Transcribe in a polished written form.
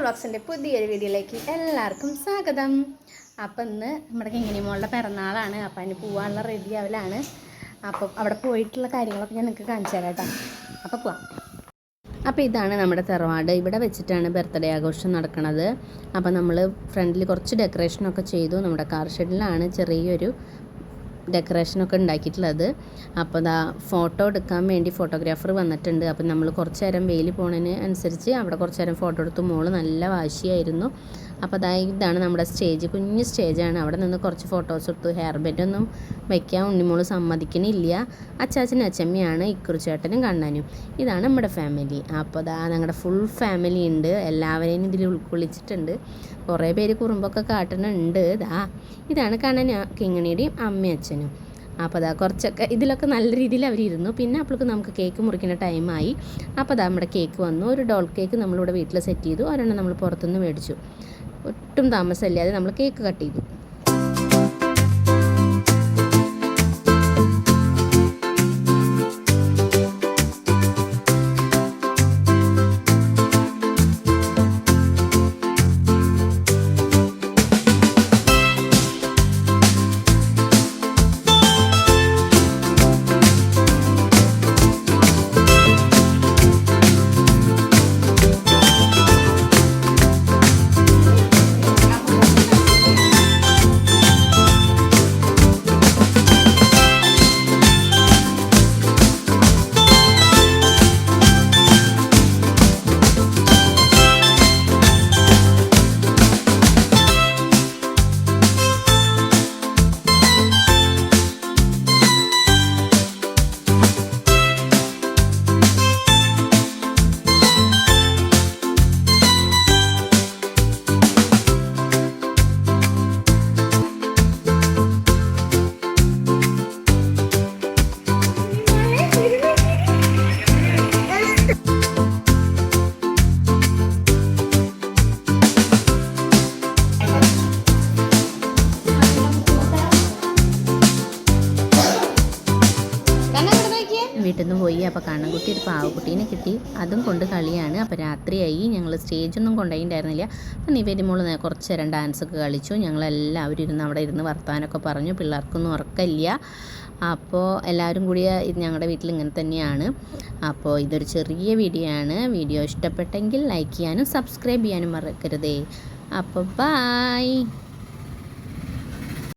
വ്ളോഗ്സിൻ്റെ പുതിയൊരു വീഡിയോയിലേക്ക് എല്ലാവർക്കും സ്വാഗതം. അപ്പം ഇന്ന് നമ്മുടെ കിങ്ങിണി മോളുടെ പിറന്നാളാണ്. അപ്പം അതിന് പോകാനുള്ള റെഡി ആവലാണ്. അപ്പം അവിടെ പോയിട്ടുള്ള കാര്യങ്ങളൊക്കെ ഞാൻ നിങ്ങൾക്ക് കാണിച്ചു തരാം കേട്ടോ. അപ്പോൾ പോവാം. അപ്പോൾ ഇതാണ് നമ്മുടെ തറവാട്. ഇവിടെ വെച്ചിട്ടാണ് ബർത്ത്ഡേ ആഘോഷം നടക്കുന്നത്. അപ്പോൾ നമ്മൾ ഫ്രണ്ടിൽ കുറച്ച് ഡെക്കറേഷനൊക്കെ ചെയ്തു. നമ്മുടെ കാർ ഷെഡിലാണ് ചെറിയൊരു ഡെക്കറേഷനൊക്കെ ഉണ്ടാക്കിയിട്ടുള്ളത്. അപ്പോൾ ദാ ഫോട്ടോ എടുക്കാൻ വേണ്ടി ഫോട്ടോഗ്രാഫർ വന്നിട്ടുണ്ട്. അപ്പം നമ്മൾ കുറച്ച് നേരം വെയിൽ പോണതിന് അനുസരിച്ച് അവിടെ കുറച്ച് നേരം ഫോട്ടോ എടുത്തു. മോള് നല്ല വാശിയായിരുന്നു. അപ്പോൾ ഇതാണ് നമ്മുടെ സ്റ്റേജ്. കുഞ്ഞ് സ്റ്റേജാണ്. അവിടെ നിന്ന് കുറച്ച് ഫോട്ടോസ് എടുത്തു. ഹെയർ ബാൻഡൊന്നും വയ്ക്കാൻ ഉണ്ണിമോള് സമ്മതിക്കണില്ല. അച്ചാച്ചനും അച്ചമ്മയാണ്, ഇക്കുറിച്ചേട്ടനും കണ്ണനും. ഇതാണ് നമ്മുടെ ഫാമിലി. അപ്പോൾ ഞങ്ങളുടെ ഫുൾ ഫാമിലി ഉണ്ട്. എല്ലാവരെയും ഇതിൽ ഉൾക്കൊള്ളിച്ചിട്ടുണ്ട്. കുറേ പേര് കുറുമ്പൊക്കെ കാട്ടുന്നുണ്ട്. ഇതാണ് കണ്ണൻ, കിങ്ങിണിയുടെയും അമ്മയും അച്ഛനും. അപ്പോൾ കുറച്ചൊക്കെ ഇതിലൊക്കെ നല്ല രീതിയിൽ അവരിരുന്നു. പിന്നെ അപ്പോഴേക്ക് നമുക്ക് കേക്ക് മുറിക്കുന്ന ടൈമായി. അപ്പോൾ നമ്മുടെ കേക്ക് വന്നു. ഒരു ഡോൾ കേക്ക് നമ്മളിവിടെ വീട്ടിൽ സെറ്റ് ചെയ്തു. ഒരെണ്ണം നമ്മൾ പുറത്തുനിന്ന് മേടിച്ചു. ഒട്ടും താമസമില്ലാതെ നമ്മൾ കേക്ക് കട്ട് ചെയ്തു. വീട്ടിൽ നിന്ന് പോയി. അപ്പോൾ കണ്ണൻകുട്ടി ഒരു പാവക്കുട്ടീനെ കിട്ടി. അതും കൊണ്ട് കളിയാണ്. അപ്പോൾ രാത്രിയായി. ഞങ്ങൾ സ്റ്റേജൊന്നും കൊണ്ടുപോയിട്ടുണ്ടായിരുന്നില്ല. അപ്പോൾ നിവേദ്യമോള് കുറച്ച് നേരം ഡാൻസൊക്കെ കളിച്ചു. ഞങ്ങളെല്ലാവരും ഇരുന്ന് അവിടെ ഇരുന്ന് വർത്താനമൊക്കെ പറഞ്ഞു. പിള്ളേർക്കൊന്നും ഉറക്കമില്ല. അപ്പോൾ എല്ലാവരും കൂടി ഞങ്ങളുടെ വീട്ടിൽ ഇങ്ങനെ തന്നെയാണ്. അപ്പോൾ ഇതൊരു ചെറിയ വീഡിയോ ആണ്. വീഡിയോ ഇഷ്ടപ്പെട്ടെങ്കിൽ ലൈക്ക് ചെയ്യാനും സബ്സ്ക്രൈബ് ചെയ്യാനും മറക്കരുതേ. അപ്പോൾ ബൈ.